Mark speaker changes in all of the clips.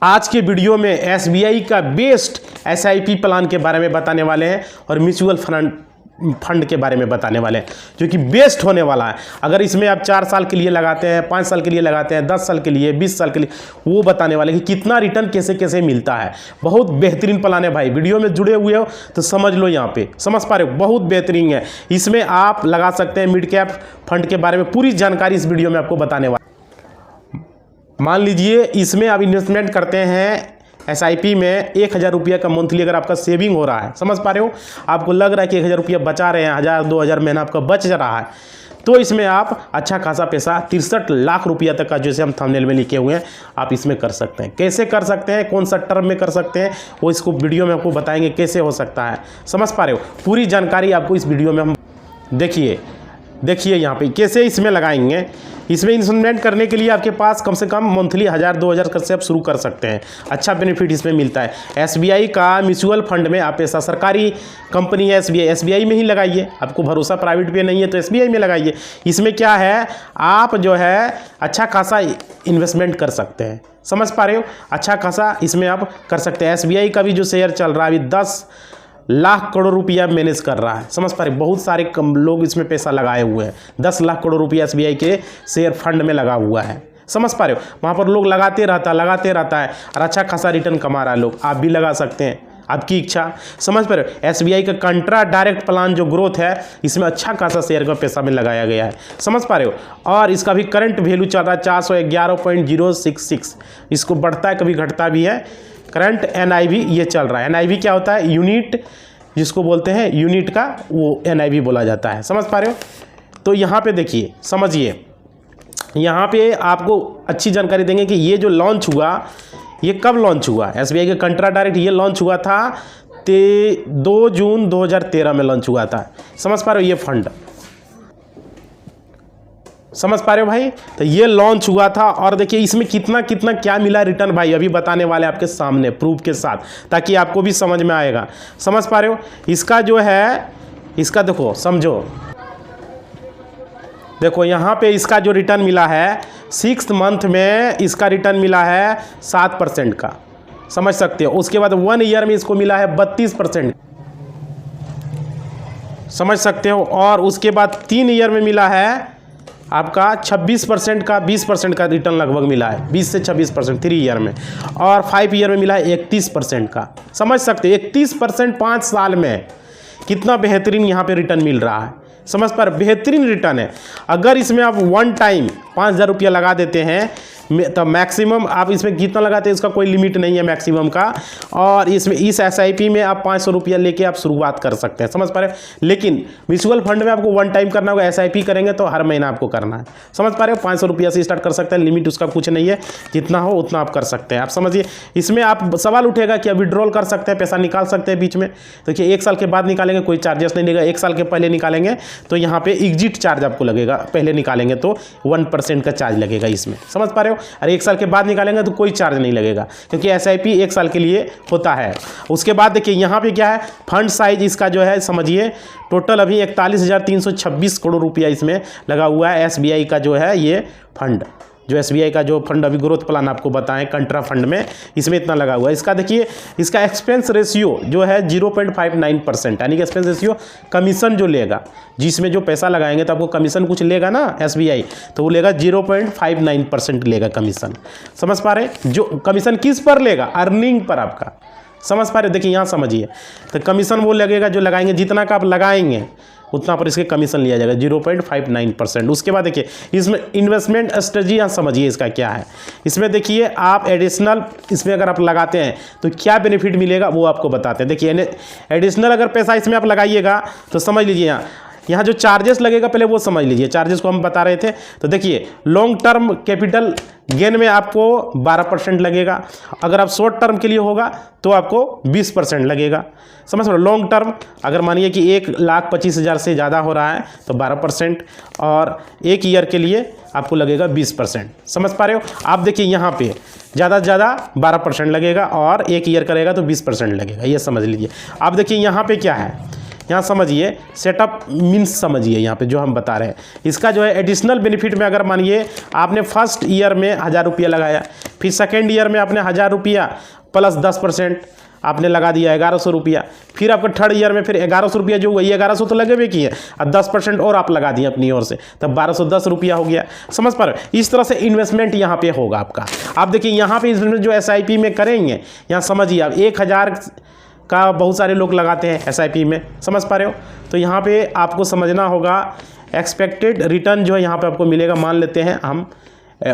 Speaker 1: आज के वीडियो में एसबीआई का बेस्ट एसआईपी प्लान के बारे में बताने वाले हैं और म्यूचुअल फंड के बारे में बताने वाले हैं जो कि बेस्ट होने वाला है। अगर इसमें आप 4 साल के लिए लगाते हैं, 5 साल के लिए लगाते हैं, 10 साल के लिए, 20 साल के लिए, वो बताने वाले कि कितना रिटर्न कैसे कैसे मिलता है। बहुत बेहतरीन प्लान है भाई। वीडियो में जुड़े हुए हो तो समझ लो, यहाँ पे समझ पा रहे हो, बहुत बेहतरीन है। इसमें आप लगा सकते हैं मिड कैप फंड के बारे में पूरी जानकारी इस वीडियो में आपको बताने वाला। मान लीजिए इसमें आप इन्वेस्टमेंट करते हैं एसआईपी में 1000 रुपये का मंथली अगर आपका सेविंग हो रहा है, समझ पा रहे हो, आपको लग रहा है कि 1000 रुपया बचा रहे हैं, 1000-2000 महीना आपका बच रहा है, तो इसमें आप अच्छा खासा पैसा 63 लाख रुपया तक का, जैसे हम थंबनेल में लिखे हुए हैं, आप इसमें कर सकते हैं। कैसे कर सकते हैं, कौन सा टर्म में कर सकते हैं, वो इसको वीडियो में आपको बताएंगे कैसे हो सकता है। समझ पा रहे हो, पूरी जानकारी आपको इस वीडियो में हम देखिए यहाँ पे कैसे इसमें लगाएंगे। इसमें इन्वेस्टमेंट करने के लिए आपके पास कम से कम मंथली 1000-2000 कर से आप शुरू कर सकते हैं। अच्छा बेनिफिट इसमें मिलता है। एसबीआई का म्यूचुअल फंड में आप पैसा, सरकारी कंपनी है एसबीआई में ही लगाइए। आपको भरोसा प्राइवेट पे नहीं है तो एसबीआई में लगाइए। इसमें क्या है, आप जो है अच्छा खासा इन्वेस्टमेंट कर सकते हैं। समझ पा रहे हो, अच्छा खासा इसमें आप कर सकते हैं। एसबीआई का भी जो शेयर चल रहा है अभी 10 लाख करोड़ रुपया मैनेज कर रहा है। समझ पा रहे, बहुत सारे लोग इसमें पैसा लगाए हुए हैं। 10 लाख करोड़ रुपया एसबीआई के शेयर फंड में लगा हुआ है। समझ पा रहे हो, वहाँ पर लोग लगाते रहता है और अच्छा खासा रिटर्न कमा रहा है लोग। आप भी लगा सकते हैं, आपकी इच्छा। समझ पा रहे हो, एसबीआई का कंट्रा डायरेक्ट प्लान जो ग्रोथ है, इसमें अच्छा खासा शेयर का पैसा में लगाया गया है। समझ पा रहे हो, और इसका भी करंट वैल्यू चल रहा है 411.066। इसको बढ़ता है, कभी घटता भी है। करंट एनआईवी ये चल रहा है। एनआईवी क्या होता है, यूनिट, जिसको बोलते हैं यूनिट का, वो एनआईवी बोला जाता है। समझ पा रहे हो, तो यहाँ पे देखिए, समझिए, यहाँ पे आपको अच्छी जानकारी देंगे कि ये जो लॉन्च हुआ, ये कब लॉन्च हुआ। एसबीआई का कंट्रा डायरेक्ट ये लॉन्च हुआ था 2 जून 2013 में लॉन्च हुआ था। समझ पा रहे हो, ये फंड, समझ पा रहे हो भाई, तो ये लॉन्च हुआ था। और देखिए इसमें कितना कितना क्या मिला रिटर्न भाई, अभी बताने वाले आपके सामने प्रूफ के साथ, ताकि आपको भी समझ में आएगा। समझ पा रहे हो, इसका जो है, इसका देखो, समझो, देखो यहाँ पे इसका जो रिटर्न मिला है 6th मंथ में, इसका रिटर्न मिला है 7% का, समझ सकते हो। उसके बाद 1 ईयर में इसको मिला है 32%, समझ सकते हो। और उसके बाद 3 ईयर में मिला है आपका 26% का, 20% का रिटर्न लगभग मिला है, 20 से 26% 3 ईयर में। और 5 ईयर में मिला है 31% का। समझ सकते हो, 31% 5 साल में, कितना बेहतरीन यहाँ पे रिटर्न मिल रहा है। समझ पर, बेहतरीन रिटर्न है। अगर इसमें आप 1 टाइम 5000 रुपया लगा देते हैं तो मैक्सिमम आप इसमें कितना लगाते हैं, इसका कोई लिमिट नहीं है मैक्सिमम का। और इसमें इस एसआईपी में आप 500 रुपया लेके आप शुरुआत कर सकते हैं। समझ पा रहे हो, लेकिन म्यूचुअल फंड में आपको 1 टाइम करना होगा। एसआईपी करेंगे तो हर महीना आपको करना है। समझ पा रहे हो, 500 रुपया से स्टार्ट कर सकते हैं, लिमिट उसका कुछ नहीं है, जितना हो उतना आप कर सकते हैं। आप समझिए, इसमें आप सवाल उठेगा कि विड्रॉल कर सकते हैं, पैसा निकाल सकते हैं बीच में। देखिए 1 साल के बाद निकालेंगे कोई चार्जेस नहीं लगेगा। 1 साल के पहले निकालेंगे तो यहाँ पे एग्जिट चार्ज आपको लगेगा, पहले निकालेंगे तो 1% का चार्ज लगेगा इसमें। समझ पा रहे हो, और 1 साल के बाद निकालेंगे तो कोई चार्ज नहीं लगेगा, क्योंकि एसआईपी 1 साल के लिए होता है। उसके बाद देखिए यहाँ पे क्या है, फंड साइज इसका जो है, समझिए, टोटल अभी 41,326 करोड़ रुपया इसमें लगा हुआ है। एसबीआई का जो है ये फंड, जो एसबीआई का जो फंड अभी ग्रोथ प्लान आपको बताएं कंट्रा फंड में, इसमें इतना लगा हुआ है। इसका देखिए, इसका एक्सपेंस रेशियो जो है 0.59%, यानी कि एक्सपेंस रेशियो कमीशन जो लेगा, जिसमें जो पैसा लगाएंगे तो आपको कमीशन कुछ लेगा ना एसबीआई, तो वो लेगा 0.59% लेगा कमीशन। समझ पा रहे, जो कमीशन किस पर लेगा, अर्निंग पर आपका। समझ पा रहे, देखिए यहाँ समझिए, तो कमीशन वो लगेगा जो लगाएंगे, जितना का आप लगाएंगे उतना पर इसके कमीशन लिया जाएगा 0.59%। उसके बाद देखिए इसमें इन्वेस्टमेंट स्ट्रेटजी, यहाँ समझिए इसका क्या है। इसमें देखिए आप एडिशनल, इसमें अगर आप लगाते हैं तो क्या बेनिफिट मिलेगा वो आपको बताते हैं। देखिए एडिशनल अगर पैसा इसमें आप लगाइएगा तो समझ लीजिए, यहाँ जो चार्जेस लगेगा पहले वो समझ लीजिए, चार्जेस को हम बता रहे थे। तो देखिए लॉन्ग टर्म कैपिटल गेन में आपको 12% लगेगा, अगर आप शॉर्ट टर्म के लिए होगा तो आपको 20% लगेगा। समझ रहे हो, लॉन्ग टर्म अगर मानिए कि 1,25,000 से ज़्यादा हो रहा है तो 12%, और 1 ईयर के लिए आपको लगेगा 20%। समझ पा रहे हो, आप देखिए यहाँ पे ज़्यादा से ज़्यादा 12% लगेगा और 1 ईयर करेगा तो 20% लगेगा, ये समझ लीजिए। आप देखिए यहाँ पे क्या है, यहाँ समझिए, सेटअप मीन्स समझिए यहाँ पे जो हम बता रहे हैं। इसका जो है एडिशनल बेनिफिट में अगर मानिए आपने फर्स्ट ईयर में 1000 रुपया लगाया, फिर सेकेंड ईयर में आपने 1000 रुपया प्लस 10% आपने लगा दिया 1100 रुपया, फिर आपका थर्ड ईयर में फिर 1100 रुपया जो हुआ, ये 1100 तो लगे हुए की है और 10% और आप लगा दिए अपनी ओर से, तब 1210 रुपया हो गया। समझ पा रहे हो? इस तरह से इन्वेस्टमेंट यहाँ पे होगा आपका। आप देखिए यहाँ पे इन्वेस्टमेंट जो SIP में करेंगे, यहाँ समझिए आप 1000 का बहुत सारे लोग लगाते हैं SIP में, समझ पा रहे हो? तो यहाँ पे आपको समझना होगा एक्सपेक्टेड रिटर्न जो है यहाँ पे आपको मिलेगा, मान लेते हैं हम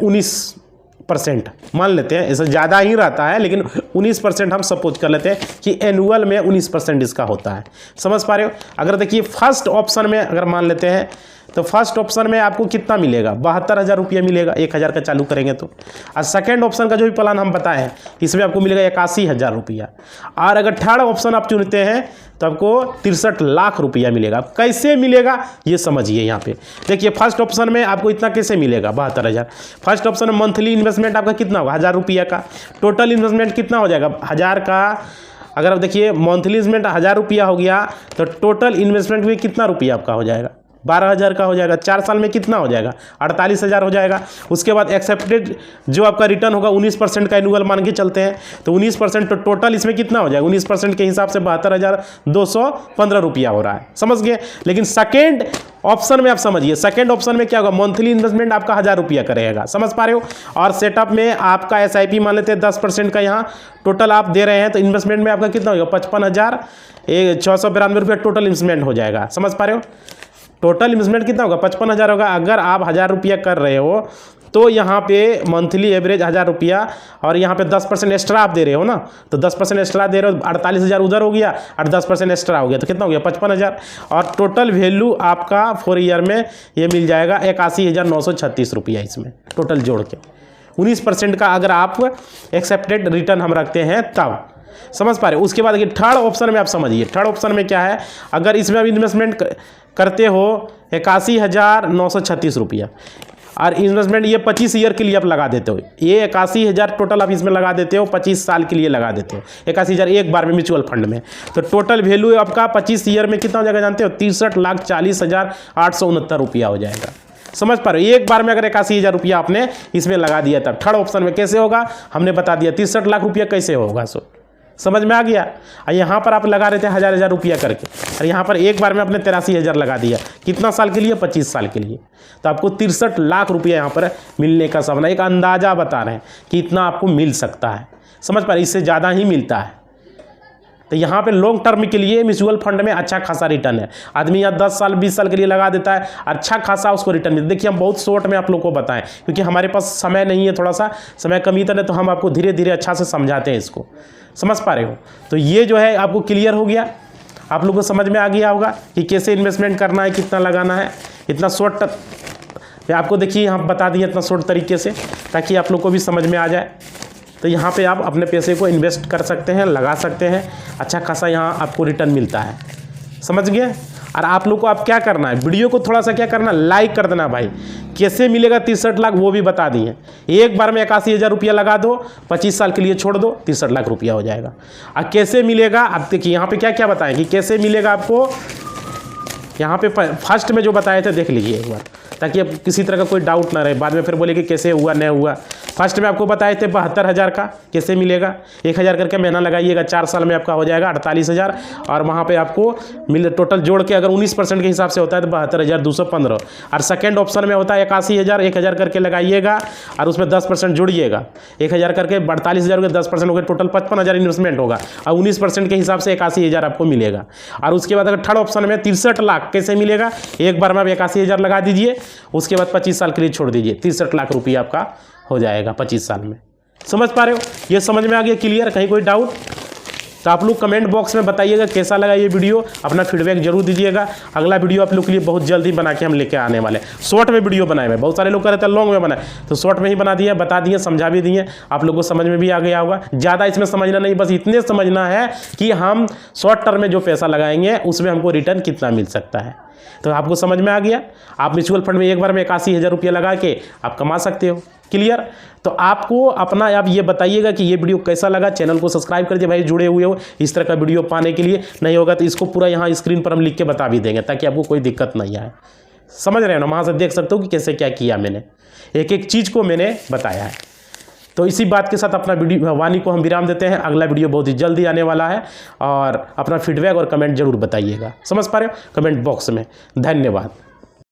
Speaker 1: 19% मान लेते हैं, इससे ज़्यादा ही रहता है लेकिन 19% हम सपोज कर लेते हैं कि एनुअल में 19% इसका होता है। समझ पा रहे हो? अगर देखिए फर्स्ट ऑप्शन में अगर मान लेते हैं तो फर्स्ट ऑप्शन में आपको कितना मिलेगा, 72,000 रुपया मिलेगा 1000 का चालू करेंगे तो। और सेकेंड ऑप्शन का जो भी प्लान हम बताए हैं इसमें आपको मिलेगा 81,000 रुपया। और अगर थर्ड ऑप्शन आप चुनते हैं तो आपको 63 लाख रुपया मिलेगा। कैसे मिलेगा ये समझिए। यहाँ पे देखिए फर्स्ट ऑप्शन में आपको इतना कैसे मिलेगा 72,000। फर्स्ट ऑप्शन में मंथली इन्वेस्टमेंट आपका कितना होगा, 1000 रुपया का। टोटल इन्वेस्टमेंट कितना हो जाएगा 1000 का। अगर आप देखिए मंथली इन्वेस्टमेंट 1000 रुपया हो गया तो टोटल इन्वेस्टमेंट में कितना रुपया आपका हो जाएगा, 12,000 का हो जाएगा। 4 साल में कितना हो जाएगा, 48,000 हो जाएगा। उसके बाद एक्सेप्टेड जो आपका रिटर्न होगा 19% का एनुअल मान के चलते हैं तो 19% तो टोटल इसमें कितना हो जाएगा, 19% के हिसाब से 72,215 रुपया हो रहा है। समझ गए? लेकिन सेकेंड ऑप्शन में आप समझिए, सेकेंड ऑप्शन में क्या होगा, मंथली इन्वेस्टमेंट आपका 1000 रुपया करेगा। समझ पा रहे हो? और सेटअप में आपका SIP मान लेते हैं 10% का यहाँ टोटल आप दे रहे हैं तो इन्वेस्टमेंट में आपका कितना होगा, 55,692 रुपया टोटल इन्वेस्टमेंट हो जाएगा। समझ पा रहे हो? टोटल इन्वेस्टमेंट कितना होगा, 55,000 होगा। अगर आप 1000 रुपया कर रहे हो तो यहाँ पे मंथली एवरेज 1000 रुपया और यहाँ पे 10% एक्स्ट्रा आप दे रहे हो ना, तो 10% एक्स्ट्रा दे रहे हो, 48,000 उधर हो गया और 10% एक्स्ट्रा हो गया तो कितना हो गया, 55,000। और टोटल वैल्यू आपका 4 ईयर में ये मिल जाएगा 81,936 रुपया इसमें टोटल जोड़ के। 19% का अगर आप एक्सेप्टेड रिटर्न हम रखते हैं तब। समझ पा रहे हो? उसके बाद देखिए थर्ड ऑप्शन में आप समझिए, थर्ड ऑप्शन में क्या है, अगर इसमें आप इन्वेस्टमेंट करते हो 81,936 रुपया और इन्वेस्टमेंट ये 25 ईयर के लिए आप लगा देते हो, ये 81,000 टोटल आप इसमें लगा देते हो, 25 साल के लिए लगा देते हो 81,000 एक बार में म्यूचुअल फंड में, तो टोटल वैल्यू आपका 25 ईयर में कितना हो जाएगा जानते हो, 63,40,869 रुपया हो जाएगा। समझ पा रहे हो? एक बार में अगर 81,000 रुपया आपने इसमें लगा दिया तब। थर्ड ऑप्शन में कैसे होगा हमने बता दिया, 63 लाख रुपया कैसे होगा, सो समझ में आ गया। और यहाँ पर आप लगा रहे थे 1000 रुपया करके और यहाँ पर एक बार में आपने 83,000 लगा दिया, कितना साल के लिए, 25 साल के लिए, तो आपको 63 लाख रुपया यहाँ पर मिलने का संभावना, एक अंदाजा बता रहे हैं कि इतना आपको मिल सकता है। समझ पा रहे, इससे ज़्यादा ही मिलता है। तो यहाँ पे लॉन्ग टर्म के लिए म्यूचुअल फंड में अच्छा खासा रिटर्न है। आदमी यहाँ 10 साल 20 साल के लिए लगा देता है, अच्छा खासा उसको रिटर्न मिलता है। देखिए हम बहुत शॉर्ट में आप लोग को बताएं क्योंकि हमारे पास समय नहीं है, थोड़ा सा समय कमी तो तो हम आपको धीरे धीरे अच्छा से समझाते हैं इसको। समझ पा रहे हो? तो ये जो है आपको क्लियर हो गया, आप लोग को समझ में आ गया होगा कि कैसे इन्वेस्टमेंट करना है, कितना लगाना है। इतना शॉर्ट आपको देखिए हम बता दिए इतना शॉर्ट तरीके से ताकि आप लोग को भी समझ में आ जाए। तो यहाँ पे आप अपने पैसे को इन्वेस्ट कर सकते हैं, लगा सकते हैं, अच्छा खासा यहाँ आपको रिटर्न मिलता है। समझ गए? और आप लोग को आप क्या करना है, वीडियो को थोड़ा सा क्या करना, लाइक कर देना भाई। कैसे मिलेगा 63 लाख वो भी बता दिए। एक बार में 81,000 रुपया लगा दो, 25 साल के लिए छोड़ दो, 63 लाख रुपया हो जाएगा। और कैसे मिलेगा आप देखिए यहाँ पे क्या क्या बताएं कि कैसे मिलेगा आपको। यहाँ पे फर्स्ट में जो बताए थे देख लीजिए एक बार ताकि अब किसी तरह का कोई डाउट ना रहे, बाद में फिर बोले कि कैसे हुआ नहीं हुआ। फर्स्ट में आपको बताए थे 72,000 का कैसे मिलेगा, 1000 करके महीना लगाइएगा, 4 साल में आपका हो जाएगा 48,000। और वहाँ पे आपको मिल टोटल जोड़ के अगर 19% के हिसाब से होता है तो 72,215। और सेकेंड ऑप्शन में होता है 81,000, 1000 करके लगाइएगा और उसमें 10% जुड़िएगा, 1000 करके 48,000 के 10% होगा, टोटल 55,000 इन्वेस्टमेंट होगा और 19% के हिसाब से 81,000 आपको मिलेगा। और उसके बाद अगर थर्ड ऑप्शन में 63 लाख कैसे मिलेगा, एक बार में आप 81,000 लगा दीजिए, उसके बाद 25 साल के लिए छोड़ दीजिए, 63 लाख रुपया आपका हो जाएगा 25 साल में। समझ पा रहे हो? ये समझ में आ गया क्लियर? कहीं कोई डाउट तो आप लोग कमेंट बॉक्स में बताइएगा कैसा लगा ये वीडियो, अपना फीडबैक जरूर दीजिएगा। अगला वीडियो आप लोग के लिए बहुत जल्दी बना के हम लेके आने वाले। शॉर्ट में वीडियो बनाए हुए, बहुत सारे लोग कह रहे थे लॉन्ग में बनाए, तो शॉर्ट में ही बना दिया, बता दिए, समझा भी दिए, आप लोग को समझ में भी आ गया होगा। ज़्यादा इसमें समझना नहीं, बस इतने समझना है कि हम शॉर्ट टर्म में जो पैसा लगाएंगे उसमें हमको रिटर्न कितना मिल सकता है। तो आपको समझ में आ गया। आप म्यूचुअल फंड में एक बार में 81,000 रुपया लगा के आप कमा सकते हो। क्लियर। तो आपको अपना आप ये बताइएगा कि ये वीडियो कैसा लगा। चैनल को सब्सक्राइब कर दिए भाई, जुड़े हुए हो इस तरह का वीडियो पाने के लिए। नहीं होगा तो इसको पूरा यहाँ स्क्रीन पर हम लिख के बता भी देंगे ताकि आपको कोई दिक्कत नहीं आए। समझ रहे हो ना, वहाँ से देख सकते हो कि कैसे क्या किया मैंने, एक एक चीज़ को मैंने बताया है। तो इसी बात के साथ अपना वीडियो वाणी को हम विराम देते हैं। अगला वीडियो बहुत ही जल्दी आने वाला है और अपना फीडबैक और कमेंट जरूर बताइएगा। समझ पा रहे हो, कमेंट बॉक्स में। धन्यवाद।